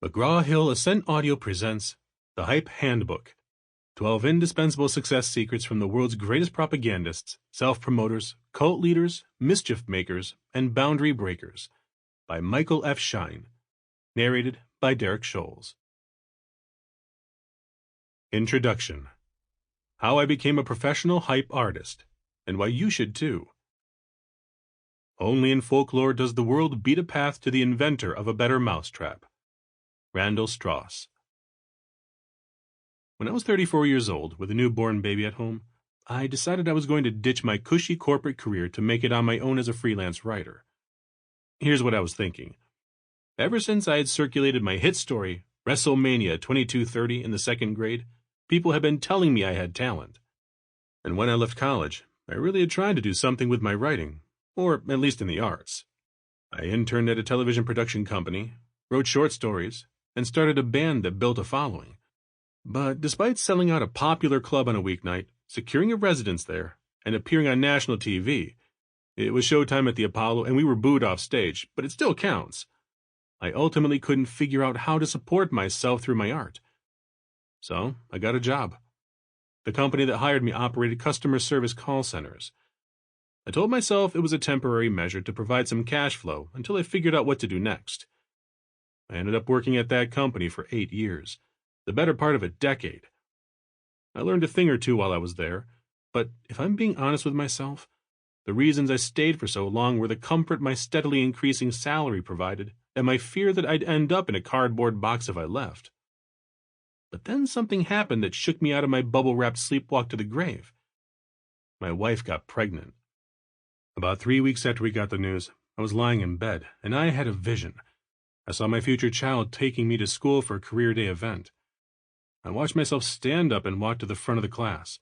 McGraw-Hill Ascent Audio presents The Hype Handbook, 12 Indispensable Success Secrets from the World's Greatest Propagandists, Self-Promoters, Cult Leaders, Mischief Makers, and Boundary Breakers, by Michael F. Schein, narrated by Shoales. Introduction. How I became a professional hype artist, and why you should too. Only in folklore does the world beat a path to the inventor of a better mousetrap. Randall Strauss. When I was 34 years old, with a newborn baby at home, I decided I was going to ditch my cushy corporate career to make it on my own as a freelance writer. Here's what I was thinking. Ever since I had circulated my hit story, WrestleMania 2230 in the second grade, people had been telling me I had talent. And when I left college, I really had tried to do something with my writing, or at least in the arts. I interned at a television production company, wrote short stories, and started a band that built a following. But despite selling out a popular club on a weeknight, securing a residence there, and appearing on national TV, it was showtime at the Apollo and we were booed off stage, but it still counts. I ultimately couldn't figure out how to support myself through my art. So I got a job. The company that hired me operated customer service call centers. I told myself it was a temporary measure to provide some cash flow until I figured out what to do next. I ended up working at that company for 8 years, the better part of a decade. I learned a thing or two while I was there, but if I'm being honest with myself, the reasons I stayed for so long were the comfort my steadily increasing salary provided and my fear that I'd end up in a cardboard box if I left. But then something happened that shook me out of my bubble-wrapped sleepwalk to the grave. My wife got pregnant. About 3 weeks after we got the news, I was lying in bed, and I had a vision. I saw my future child taking me to school for a career day event. I watched myself stand up and walk to the front of the class.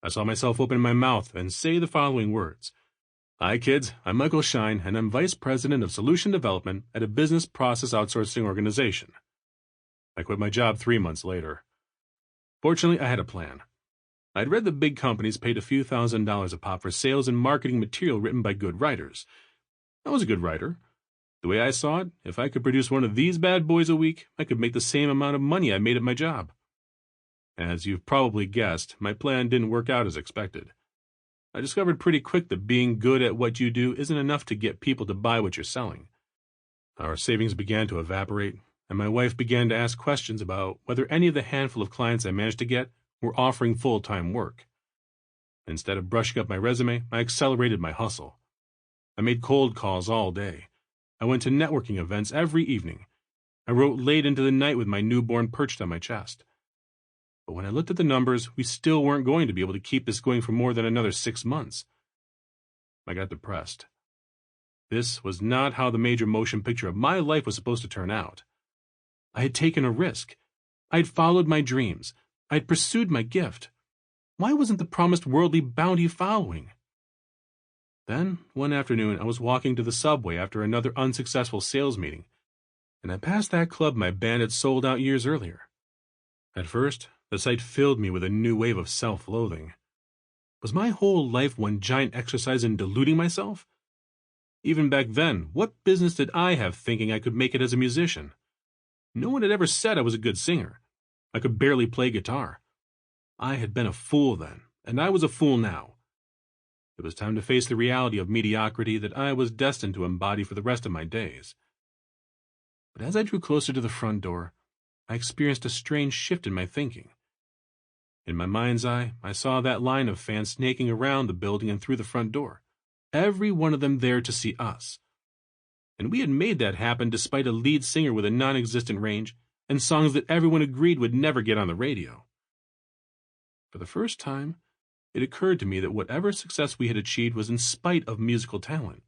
I saw myself open my mouth and say the following words. Hi kids, I'm Michael Schein, and I'm Vice President of Solution Development at a business process outsourcing organization. I quit my job 3 months later. Fortunately, I had a plan. I'd read that big companies paid a few $1,000s a pop for sales and marketing material written by good writers. I was a good writer. The way I saw it, if I could produce one of these bad boys a week, I could make the same amount of money I made at my job. As you've probably guessed, my plan didn't work out as expected. I discovered pretty quick that being good at what you do isn't enough to get people to buy what you're selling. Our savings began to evaporate, and my wife began to ask questions about whether any of the handful of clients I managed to get were offering full-time work. Instead of brushing up my resume, I accelerated my hustle. I made cold calls all day. I went to networking events every evening. I wrote late into the night with my newborn perched on my chest. But when I looked at the numbers, we still weren't going to be able to keep this going for more than another 6 months. I got depressed. This was not how the major motion picture of my life was supposed to turn out. I had taken a risk. I had followed my dreams. I had pursued my gift. Why wasn't the promised worldly bounty following? Then, one afternoon, I was walking to the subway after another unsuccessful sales meeting, and I passed that club my band had sold out years earlier. At first, the sight filled me with a new wave of self-loathing. Was my whole life one giant exercise in deluding myself? Even back then, what business did I have thinking I could make it as a musician? No one had ever said I was a good singer. I could barely play guitar. I had been a fool then, and I was a fool now. It was time to face the reality of mediocrity that I was destined to embody for the rest of my days. But as I drew closer to the front door, I experienced a strange shift in my thinking. In my mind's eye, I saw that line of fans snaking around the building and through the front door, every one of them there to see us. And we had made that happen despite a lead singer with a non-existent range and songs that everyone agreed would never get on the radio. For the first time, it occurred to me that whatever success we had achieved was in spite of musical talent.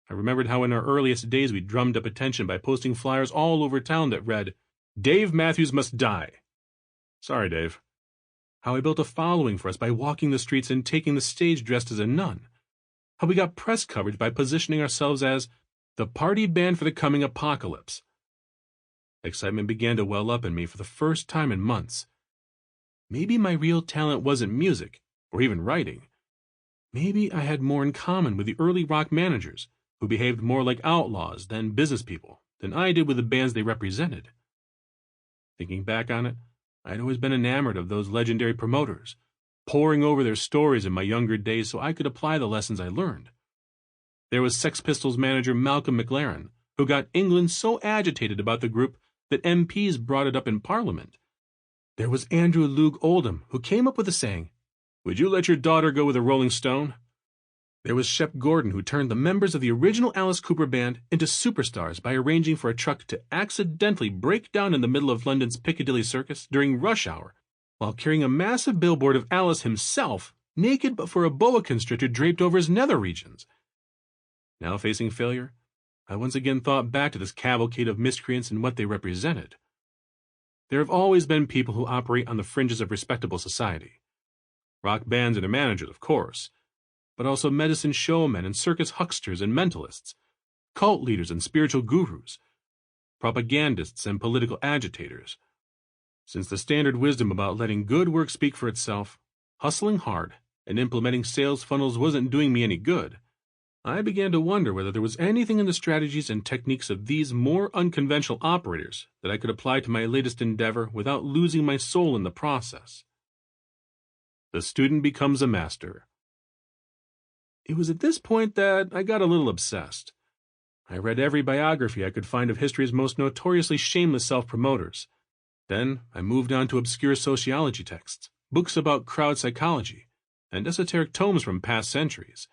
I remembered how in our earliest days we drummed up attention by posting flyers all over town that read, Dave Matthews must die. Sorry, Dave. How I built a following for us by walking the streets and taking the stage dressed as a nun. How we got press coverage by positioning ourselves as the party band for the coming apocalypse. Excitement began to well up in me for the first time in months. Maybe my real talent wasn't music, or even writing. Maybe I had more in common with the early rock managers, who behaved more like outlaws than business people, than I did with the bands they represented. Thinking back on it, I'd always been enamored of those legendary promoters, poring over their stories in my younger days so I could apply the lessons I learned. There was Sex Pistols manager Malcolm McLaren, who got England so agitated about the group that MPs brought it up in Parliament. There was Andrew Loog Oldham, who came up with the saying, "Would you let your daughter go with a Rolling Stone?" There was Shep Gordon, who turned the members of the original Alice Cooper band into superstars by arranging for a truck to accidentally break down in the middle of London's Piccadilly Circus during rush hour, while carrying a massive billboard of Alice himself, naked but for a boa constrictor draped over his nether regions. Now facing failure, I once again thought back to this cavalcade of miscreants and what they represented. There have always been people who operate on the fringes of respectable society. Rock bands and their managers, of course, but also medicine showmen and circus hucksters and mentalists, cult leaders and spiritual gurus, propagandists and political agitators. Since the standard wisdom about letting good work speak for itself, hustling hard, and implementing sales funnels wasn't doing me any good, I began to wonder whether there was anything in the strategies and techniques of these more unconventional operators that I could apply to my latest endeavor without losing my soul in the process. The student becomes a master. It was at this point that I got a little obsessed. I read every biography I could find of history's most notoriously shameless self-promoters. Then I moved on to obscure sociology texts, books about crowd psychology, and esoteric tomes from past centuries.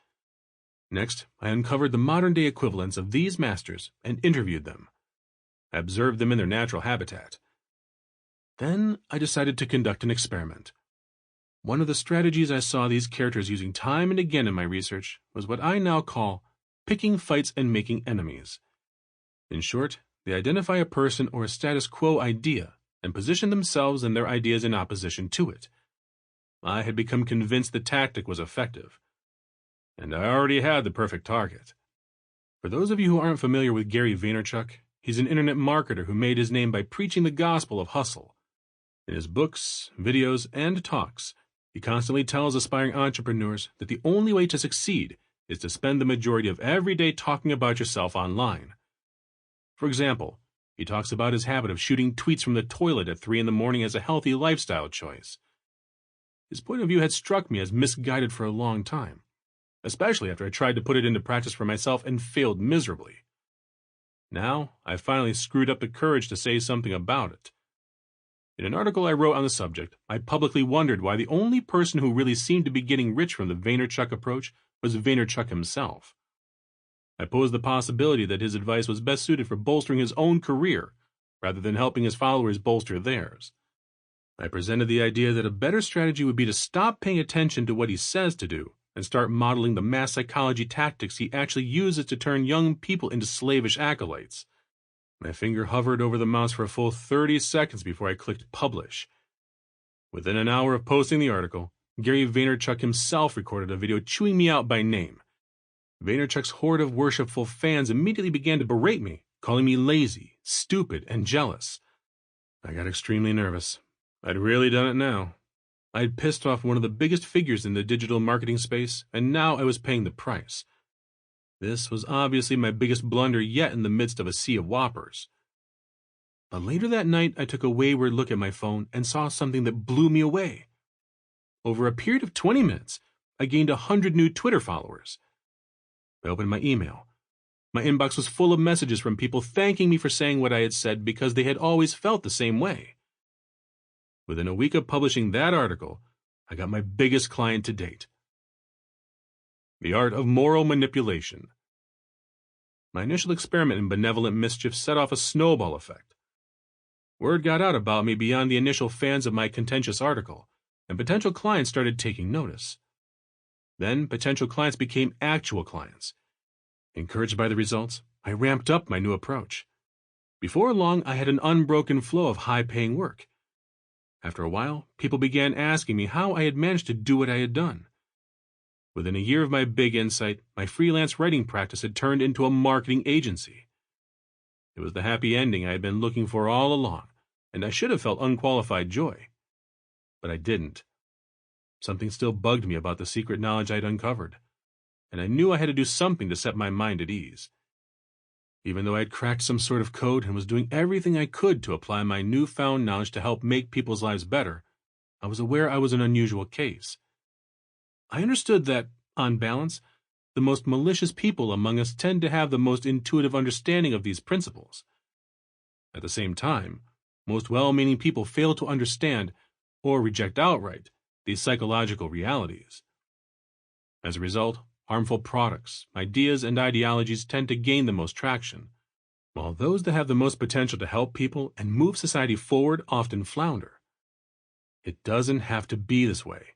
Next, I uncovered the modern-day equivalents of these masters and interviewed them. I observed them in their natural habitat. Then I decided to conduct an experiment. One of the strategies I saw these characters using time and again in my research was what I now call picking fights and making enemies. In short, they identify a person or a status quo idea and position themselves and their ideas in opposition to it. I had become convinced the tactic was effective, and I already had the perfect target. For those of you who aren't familiar with Gary Vaynerchuk, he's an internet marketer who made his name by preaching the gospel of hustle. In his books, videos, and talks, he constantly tells aspiring entrepreneurs that the only way to succeed is to spend the majority of every day talking about yourself online. For example, he talks about his habit of shooting tweets from the toilet at 3 a.m. as a healthy lifestyle choice. His point of view had struck me as misguided for a long time, especially after I tried to put it into practice for myself and failed miserably. Now, I finally screwed up the courage to say something about it. In an article I wrote on the subject, I publicly wondered why the only person who really seemed to be getting rich from the Vaynerchuk approach was Vaynerchuk himself. I posed the possibility that his advice was best suited for bolstering his own career, rather than helping his followers bolster theirs. I presented the idea that a better strategy would be to stop paying attention to what he says to do and start modeling the mass psychology tactics he actually uses to turn young people into slavish acolytes. My finger hovered over the mouse for a full 30 seconds before I clicked publish. Within an hour of posting the article, Gary Vaynerchuk himself recorded a video chewing me out by name. Vaynerchuk's horde of worshipful fans immediately began to berate me, calling me lazy, stupid, and jealous. I got extremely nervous. I'd really done it now. I'd pissed off one of the biggest figures in the digital marketing space, and now I was paying the price. This was obviously my biggest blunder yet in the midst of a sea of whoppers. But later that night, I took a wayward look at my phone and saw something that blew me away. Over a period of 20 minutes, I gained 100 new Twitter followers. I opened my email. My inbox was full of messages from people thanking me for saying what I had said because they had always felt the same way. Within a week of publishing that article, I got my biggest client to date. The Art of Moral Manipulation. My initial experiment in benevolent mischief set off a snowball effect. Word got out about me beyond the initial fans of my contentious article, and potential clients started taking notice. Then potential clients became actual clients. Encouraged by the results, I ramped up my new approach. Before long, I had an unbroken flow of high-paying work. After a while, people began asking me how I had managed to do what I had done. Within a year of my big insight, my freelance writing practice had turned into a marketing agency. It was the happy ending I had been looking for all along, and I should have felt unqualified joy. But I didn't. Something still bugged me about the secret knowledge I'd uncovered, and I knew I had to do something to set my mind at ease. Even though I had cracked some sort of code and was doing everything I could to apply my newfound knowledge to help make people's lives better, I was aware I was an unusual case. I understood that, on balance, the most malicious people among us tend to have the most intuitive understanding of these principles. At the same time, most well-meaning people fail to understand, or reject outright, these psychological realities. As a result, harmful products, ideas, and ideologies tend to gain the most traction, while those that have the most potential to help people and move society forward often flounder. It doesn't have to be this way.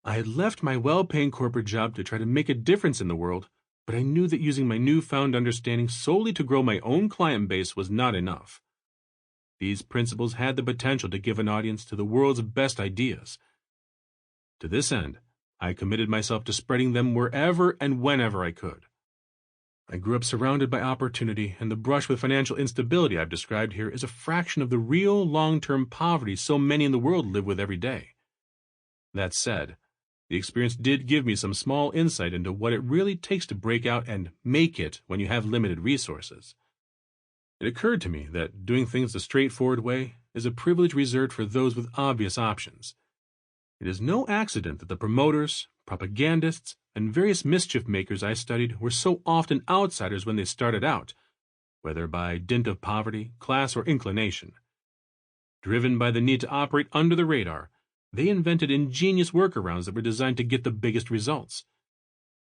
I had left my well-paying corporate job to try to make a difference in the world, but I knew that using my newfound understanding solely to grow my own client base was not enough. These principles had the potential to give an audience to the world's best ideas. To this end, I committed myself to spreading them wherever and whenever I could. I grew up surrounded by opportunity, and the brush with financial instability I've described here is a fraction of the real long-term poverty so many in the world live with every day. That said, the experience did give me some small insight into what it really takes to break out and make it when you have limited resources. It occurred to me that doing things the straightforward way is a privilege reserved for those with obvious options. It is no accident that the promoters, propagandists, and various mischief makers I studied were so often outsiders when they started out, whether by dint of poverty, class, or inclination. Driven by the need to operate under the radar, they invented ingenious workarounds that were designed to get the biggest results.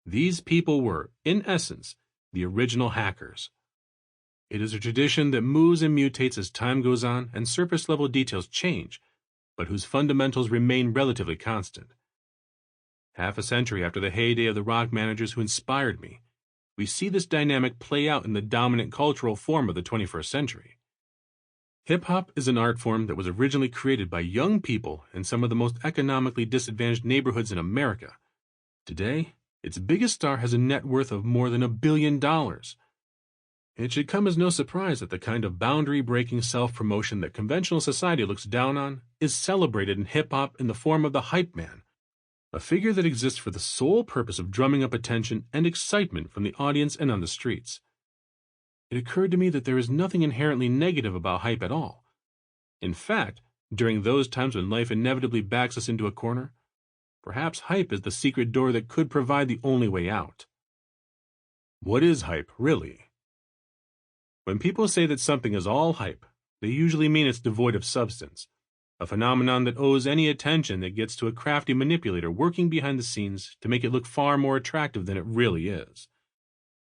These people were, in essence, the original hackers. It is a tradition that moves and mutates as time goes on and surface-level details change, but whose fundamentals remain relatively constant. Half a century after the heyday of the rock managers who inspired me, we see this dynamic play out in the dominant cultural form of the 21st century. Hip-hop is an art form that was originally created by young people in some of the most economically disadvantaged neighborhoods in America. Today, its biggest star has a net worth of more than $1 billion. It should come as no surprise that the kind of boundary-breaking self-promotion that conventional society looks down on is celebrated in hip-hop in the form of the hype man, a figure that exists for the sole purpose of drumming up attention and excitement from the audience and on the streets. It occurred to me that there is nothing inherently negative about hype at all. In fact, during those times when life inevitably backs us into a corner, perhaps hype is the secret door that could provide the only way out. What is hype, really? When people say that something is all hype, they usually mean it's devoid of substance, a phenomenon that owes any attention that gets to a crafty manipulator working behind the scenes to make it look far more attractive than it really is.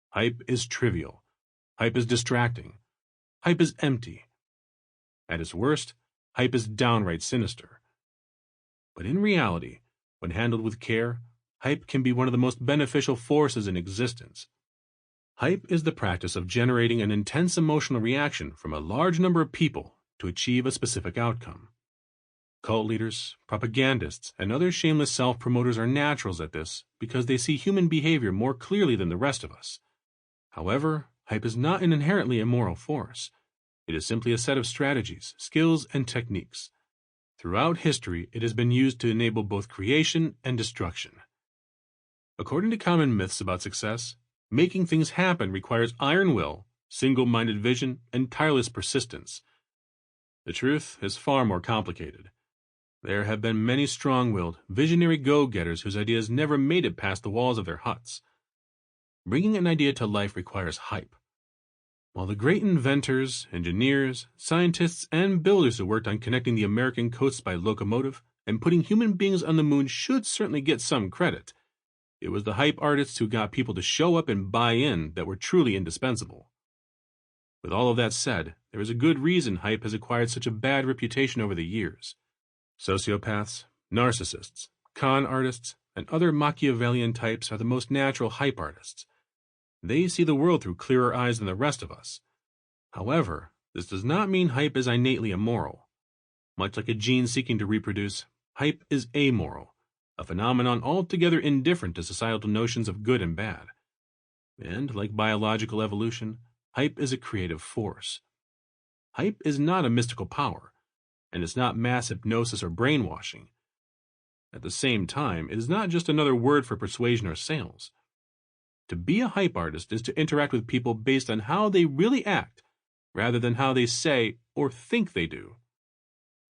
Hype is trivial. Hype is distracting. Hype is empty. At its worst, hype is downright sinister. But in reality, when handled with care, hype can be one of the most beneficial forces in existence. Hype is the practice of generating an intense emotional reaction from a large number of people to achieve a specific outcome. Cult leaders, propagandists, and other shameless self-promoters are naturals at this because they see human behavior more clearly than the rest of us. However, hype is not an inherently immoral force. It is simply a set of strategies, skills, and techniques. Throughout history, it has been used to enable both creation and destruction. According to common myths about success, making things happen requires iron will, single-minded vision, and tireless persistence. The truth is far more complicated. There have been many strong-willed, visionary go-getters whose ideas never made it past the walls of their huts. Bringing an idea to life requires hype. While the great inventors, engineers, scientists, and builders who worked on connecting the American coasts by locomotive and putting human beings on the moon should certainly get some credit, it was the hype artists who got people to show up and buy in that were truly indispensable. With all of that said, there is a good reason hype has acquired such a bad reputation over the years. Sociopaths, narcissists, con artists, and other Machiavellian types are the most natural hype artists. They see the world through clearer eyes than the rest of us. However, this does not mean hype is innately immoral. Much like a gene seeking to reproduce, hype is amoral, a phenomenon altogether indifferent to societal notions of good and bad. And, like biological evolution, hype is a creative force. Hype is not a mystical power, and it's not mass hypnosis or brainwashing. At the same time, it is not just another word for persuasion or sales. To be a hype artist is to interact with people based on how they really act, rather than how they say or think they do.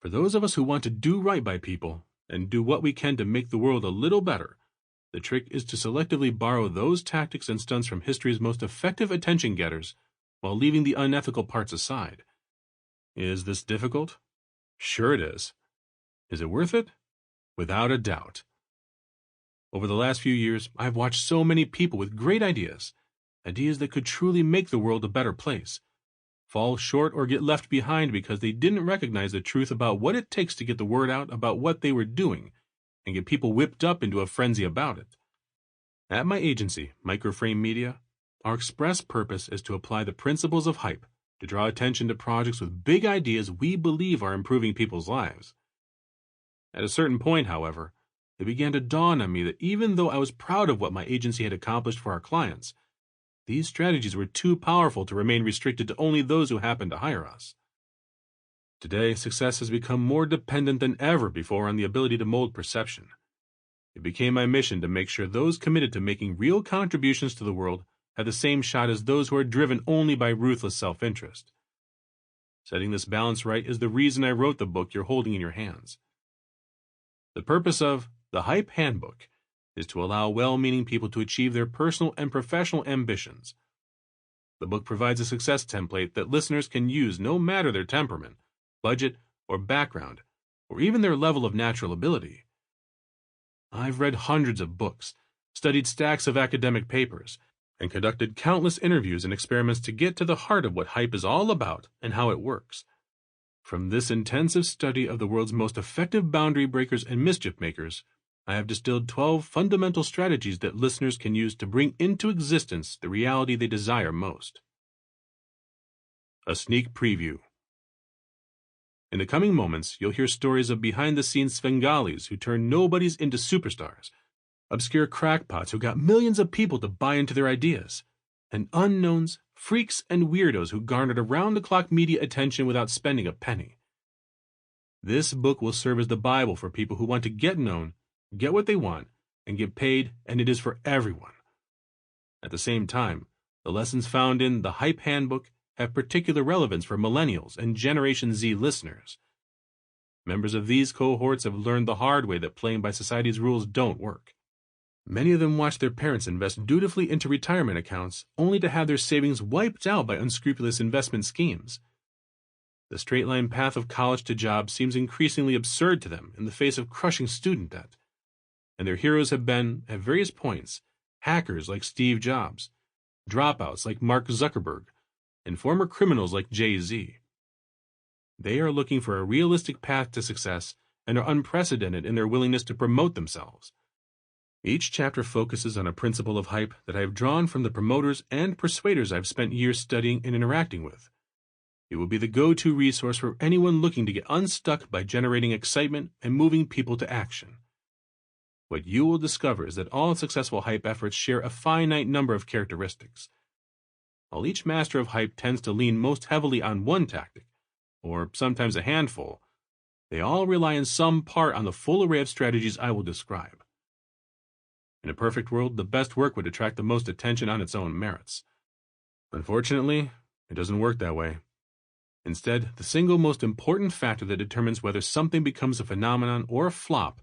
For those of us who want to do right by people and do what we can to make the world a little better, the trick is to selectively borrow those tactics and stunts from history's most effective attention getters while leaving the unethical parts aside. Is this difficult? Sure it is. Is it worth it? Without a doubt. Over the last few years, I've watched so many people with great ideas that could truly make the world a better place, fall short or get left behind because they didn't recognize the truth about what it takes to get the word out about what they were doing and get people whipped up into a frenzy about it. At my agency, Microframe Media, our express purpose is to apply the principles of hype to draw attention to projects with big ideas we believe are improving people's lives. At a certain point, however, it began to dawn on me that even though I was proud of what my agency had accomplished for our clients, these strategies were too powerful to remain restricted to only those who happened to hire us. Today, success has become more dependent than ever before on the ability to mold perception. It became my mission to make sure those committed to making real contributions to the world have the same shot as those who are driven only by ruthless self-interest. Setting this balance right is the reason I wrote the book you're holding in your hands. The purpose of the Hype Handbook is to allow well-meaning people to achieve their personal and professional ambitions. The book provides a success template that listeners can use no matter their temperament, budget, or background, or even their level of natural ability. I've read hundreds of books, studied stacks of academic papers, and conducted countless interviews and experiments to get to the heart of what hype is all about and how it works. From this intensive study of the world's most effective boundary breakers and mischief makers, I have distilled 12 fundamental strategies that listeners can use to bring into existence the reality they desire most. A sneak preview. In the coming moments, you'll hear stories of behind-the-scenes Svengalis who turn nobodies into superstars, obscure crackpots who got millions of people to buy into their ideas, and unknowns, freaks, and weirdos who garnered around-the-clock media attention without spending a penny. This book will serve as the Bible for people who want to get known, get what they want, and get paid, and it is for everyone. At the same time, the lessons found in the Hype Handbook have particular relevance for millennials and Generation Z listeners. Members of these cohorts have learned the hard way that playing by society's rules don't work. Many of them watch their parents invest dutifully into retirement accounts only to have their savings wiped out by unscrupulous investment schemes. The straight-line path of college to job seems increasingly absurd to them in the face of crushing student debt. And their heroes have been, at various points, hackers like Steve Jobs, dropouts like Mark Zuckerberg, and former criminals like Jay-Z. They are looking for a realistic path to success and are unprecedented in their willingness to promote themselves. Each chapter focuses on a principle of hype that I have drawn from the promoters and persuaders I've spent years studying and interacting with. It will be the go-to resource for anyone looking to get unstuck by generating excitement and moving people to action. What you will discover is that all successful hype efforts share a finite number of characteristics. While each master of hype tends to lean most heavily on one tactic, or sometimes a handful, they all rely in some part on the full array of strategies I will describe. In a perfect world, the best work would attract the most attention on its own merits. Unfortunately, it doesn't work that way. Instead, the single most important factor that determines whether something becomes a phenomenon or a flop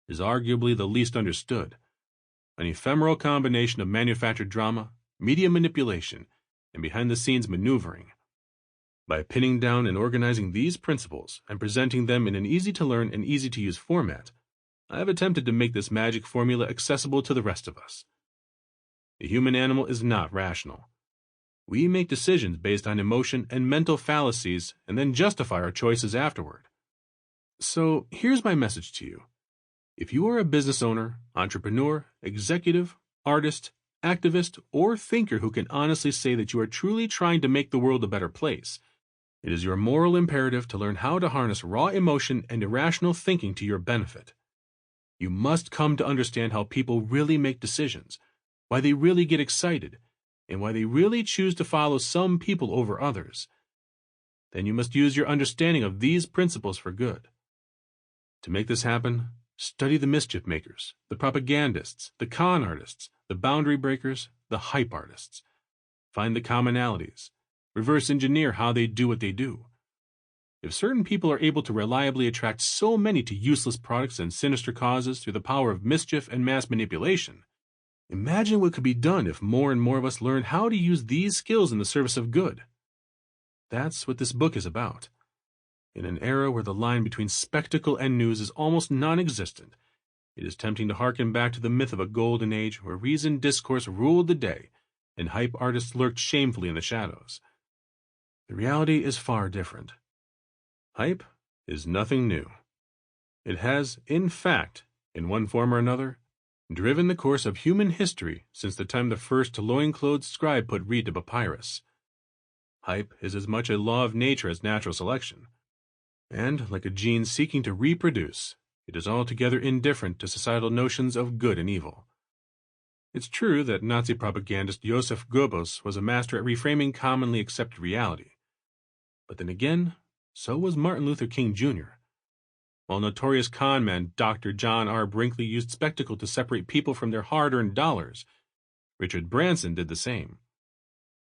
is arguably the least understood: an ephemeral combination of manufactured drama, media manipulation, and behind-the-scenes maneuvering. By pinning down and organizing these principles and presenting them in an easy-to-learn and easy-to-use format, I have attempted to make this magic formula accessible to the rest of us. The human animal is not rational. We make decisions based on emotion and mental fallacies and then justify our choices afterward. So here's my message to you. If you are a business owner, entrepreneur, executive, artist, activist, or thinker who can honestly say that you are truly trying to make the world a better place, it is your moral imperative to learn how to harness raw emotion and irrational thinking to your benefit. You must come to understand how people really make decisions, why they really get excited, and why they really choose to follow some people over others. Then you must use your understanding of these principles for good. To make this happen, study the mischief makers, the propagandists, the con artists, the boundary breakers, the hype artists. Find the commonalities. Reverse engineer how they do what they do. If certain people are able to reliably attract so many to useless products and sinister causes through the power of mischief and mass manipulation, imagine what could be done if more and more of us learned how to use these skills in the service of good. That's what this book is about. In an era where the line between spectacle and news is almost non-existent, it is tempting to hearken back to the myth of a golden age where reasoned discourse ruled the day and hype artists lurked shamefully in the shadows. The reality is far different. Hype is nothing new. It has, in fact, in one form or another, driven the course of human history since the time the first loin-clothed scribe put reed to papyrus. Hype is as much a law of nature as natural selection, and, like a gene seeking to reproduce, it is altogether indifferent to societal notions of good and evil. It's true that Nazi propagandist Joseph Goebbels was a master at reframing commonly accepted reality. But then again, so was Martin Luther King Jr. While notorious conman Dr. John R. Brinkley used spectacle to separate people from their hard-earned dollars, Richard Branson did the same.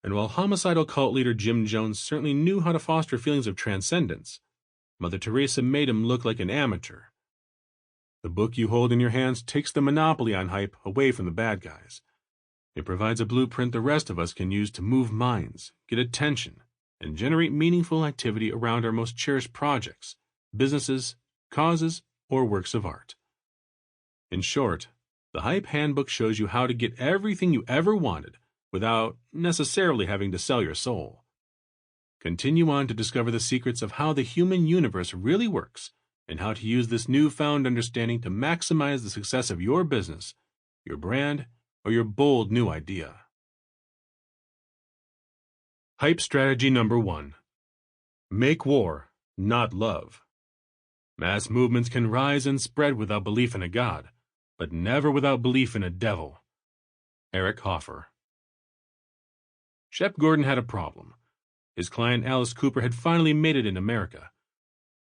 And while homicidal cult leader Jim Jones certainly knew how to foster feelings of transcendence, Mother Teresa made him look like an amateur. The book you hold in your hands takes the monopoly on hype away from the bad guys. It provides a blueprint the rest of us can use to move minds, get attention, and generate meaningful activity around our most cherished projects, businesses, causes, or works of art. In short, the Hype Handbook shows you how to get everything you ever wanted without necessarily having to sell your soul. Continue on to discover the secrets of how the human universe really works and how to use this newfound understanding to maximize the success of your business, your brand, or your bold new idea. Hype strategy number 1. Make war, not love. Mass movements can rise and spread without belief in a god, but never without belief in a devil. Eric Hoffer. Shep Gordon had a problem. His client Alice Cooper had finally made it in America.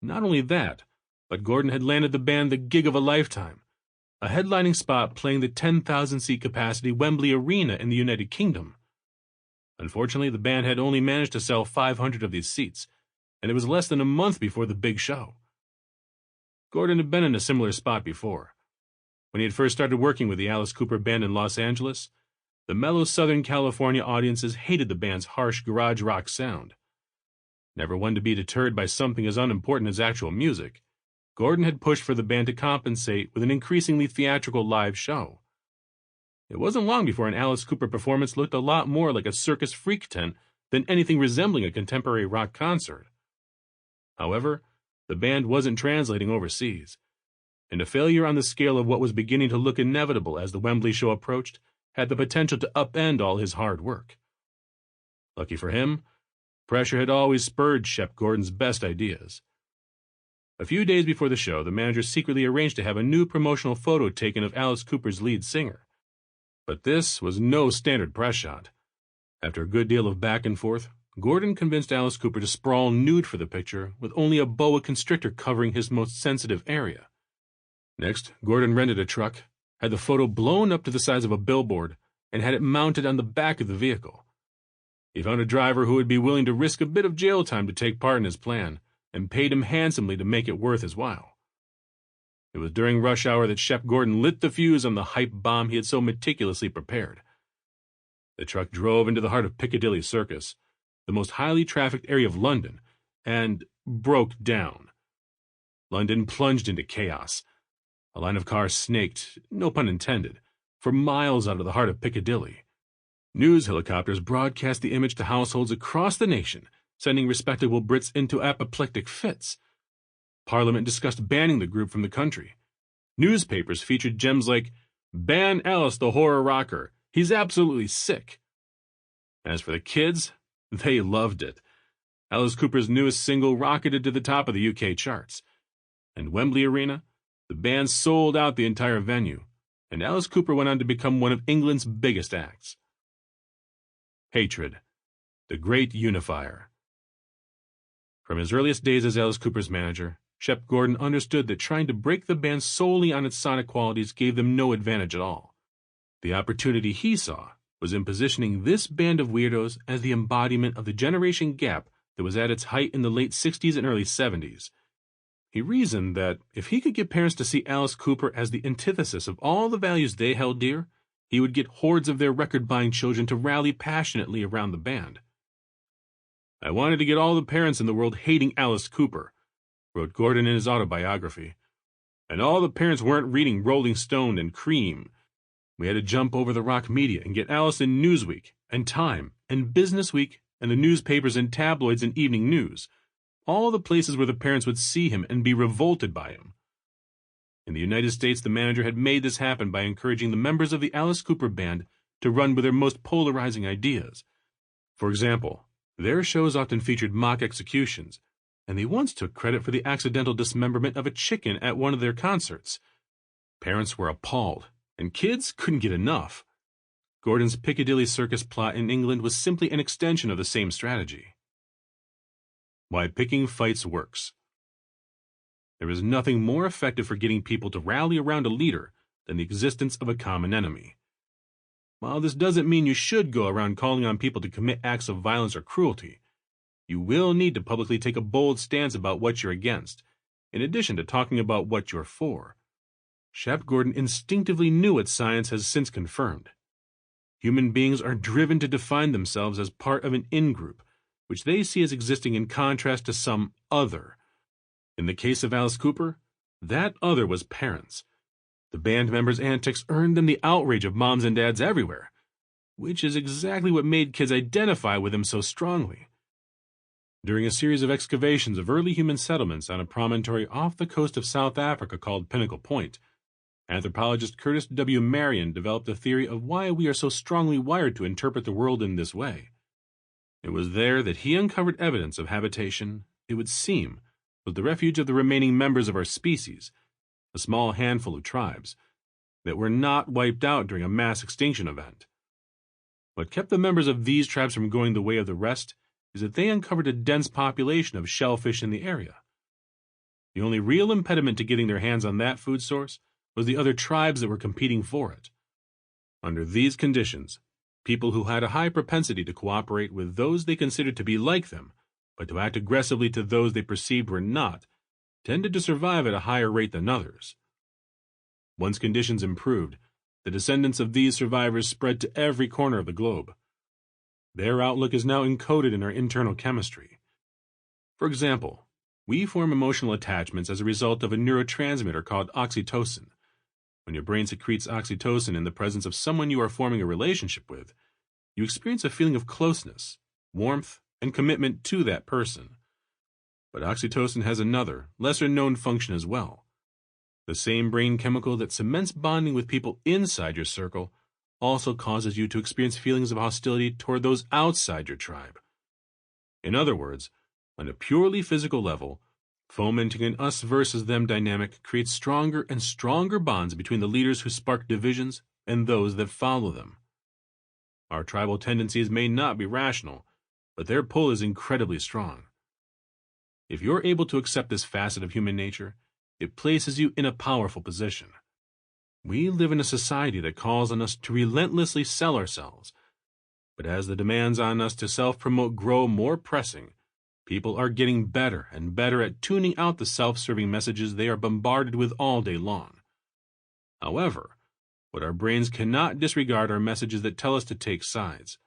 Not only that, but Gordon had landed the band the gig of a lifetime, a headlining spot playing the 10,000-seat capacity Wembley Arena in the United Kingdom. Unfortunately, the band had only managed to sell 500 of these seats, and it was less than a month before the big show. Gordon had been in a similar spot before. When he had first started working with the Alice Cooper Band in Los Angeles, the mellow Southern California audiences hated the band's harsh garage rock sound. Never one to be deterred by something as unimportant as actual music, Gordon had pushed for the band to compensate with an increasingly theatrical live show. It wasn't long before an Alice Cooper performance looked a lot more like a circus freak tent than anything resembling a contemporary rock concert. However, the band wasn't translating overseas, and a failure on the scale of what was beginning to look inevitable as the Wembley show approached had the potential to upend all his hard work. Lucky for him, pressure had always spurred Shep Gordon's best ideas. A few days before the show, the manager secretly arranged to have a new promotional photo taken of Alice Cooper's lead singer. But this was no standard press shot. After a good deal of back and forth, Gordon convinced Alice Cooper to sprawl nude for the picture with only a boa constrictor covering his most sensitive area. Next, Gordon rented a truck, had the photo blown up to the size of a billboard, and had it mounted on the back of the vehicle. He found a driver who would be willing to risk a bit of jail time to take part in his plan, and paid him handsomely to make it worth his while. It was during rush hour that Shep Gordon lit the fuse on the hype bomb he had so meticulously prepared. The truck drove into the heart of Piccadilly Circus, the most highly trafficked area of London, and broke down. London plunged into chaos. A line of cars snaked, no pun intended, for miles out of the heart of Piccadilly. News helicopters broadcast the image to households across the nation, sending respectable Brits into apoplectic fits. Parliament discussed banning the group from the country. Newspapers featured gems like, "Ban Alice the Horror Rocker. He's absolutely sick." As for the kids, they loved it. Alice Cooper's newest single rocketed to the top of the UK charts. And Wembley Arena, the band sold out the entire venue, and Alice Cooper went on to become one of England's biggest acts. Hatred, the great unifier. From his earliest days as Alice Cooper's manager, Shep Gordon understood that trying to break the band solely on its sonic qualities gave them no advantage at all. The opportunity he saw was in positioning this band of weirdos as the embodiment of the generation gap that was at its height in the late 60s and early 70s. He reasoned that if he could get parents to see Alice Cooper as the antithesis of all the values they held dear, he would get hordes of their record-buying children to rally passionately around the band. "I wanted to get all the parents in the world hating Alice Cooper," wrote Gordon in his autobiography. "And all the parents weren't reading Rolling Stone and Cream. We had to jump over the rock media and get Alice in Newsweek and Time and Business Week and the newspapers and tabloids and evening news, all the places where the parents would see him and be revolted by him." In the United States, the manager had made this happen by encouraging the members of the Alice Cooper band to run with their most polarizing ideas. For example, their shows often featured mock executions, and they once took credit for the accidental dismemberment of a chicken at one of their concerts. Parents were appalled, and kids couldn't get enough. Gordon's Piccadilly Circus plot in England was simply an extension of the same strategy. Why picking fights works. There is nothing more effective for getting people to rally around a leader than the existence of a common enemy. While this doesn't mean you should go around calling on people to commit acts of violence or cruelty, you will need to publicly take a bold stance about what you're against, in addition to talking about what you're for. Shep Gordon instinctively knew what science has since confirmed. Human beings are driven to define themselves as part of an in-group, which they see as existing in contrast to some other. In the case of Alice Cooper, that other was parents. The band members' antics earned them the outrage of moms and dads everywhere, which is exactly what made kids identify with him so strongly. During a series of excavations of early human settlements on a promontory off the coast of South Africa called Pinnacle Point, anthropologist Curtis W. Marion developed a theory of why we are so strongly wired to interpret the world in this way. It was there that he uncovered evidence of habitation, it would seem, was the refuge of the remaining members of our species, a small handful of tribes, that were not wiped out during a mass extinction event. What kept the members of these tribes from going the way of the rest is that they uncovered a dense population of shellfish in the area. The only real impediment to getting their hands on that food source was the other tribes that were competing for it. Under these conditions, people who had a high propensity to cooperate with those they considered to be like them, but to act aggressively to those they perceived were not, tended to survive at a higher rate than others. Once conditions improved, the descendants of these survivors spread to every corner of the globe. Their outlook is now encoded in our internal chemistry. For example, we form emotional attachments as a result of a neurotransmitter called oxytocin. When your brain secretes oxytocin in the presence of someone you are forming a relationship with, you experience a feeling of closeness, warmth, and commitment to that person. But oxytocin has another, lesser-known function as well. The same brain chemical that cements bonding with people inside your circle also causes you to experience feelings of hostility toward those outside your tribe. In other words, on a purely physical level, fomenting an us versus them dynamic creates stronger and stronger bonds between the leaders who spark divisions and those that follow them. Our tribal tendencies may not be rational, but their pull is incredibly strong. If you're able to accept this facet of human nature, it places you in a powerful position. We live in a society that calls on us to relentlessly sell ourselves, but as the demands on us to self-promote grow more pressing, people are getting better and better at tuning out the self-serving messages they are bombarded with all day long. However, what our brains cannot disregard are messages that tell us to take sides.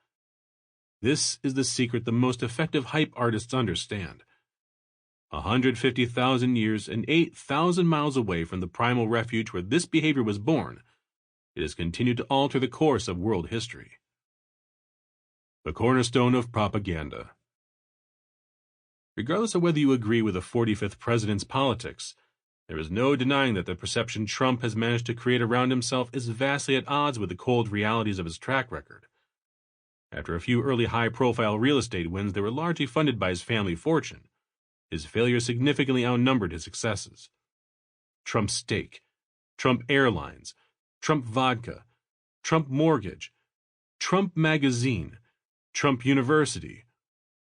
This is the secret the most effective hype artists understand. 150,000 years and 8,000 miles away from the primal refuge where this behavior was born, it has continued to alter the course of world history. The cornerstone of propaganda. Regardless of whether you agree with the 45th president's politics, there is no denying that the perception Trump has managed to create around himself is vastly at odds with the cold realities of his track record. After a few early high-profile real estate wins that were largely funded by his family fortune, his failures significantly outnumbered his successes. Trump Steak, Trump Airlines, Trump Vodka, Trump Mortgage, Trump Magazine, Trump University,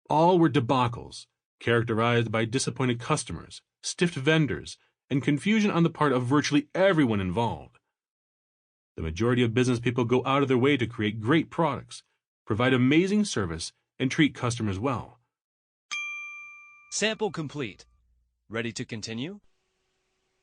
all were debacles, characterized by disappointed customers, stiffed vendors, and confusion on the part of virtually everyone involved. The majority of business people go out of their way to create great products, provide amazing service, and treat customers well. Sample complete. Ready to continue?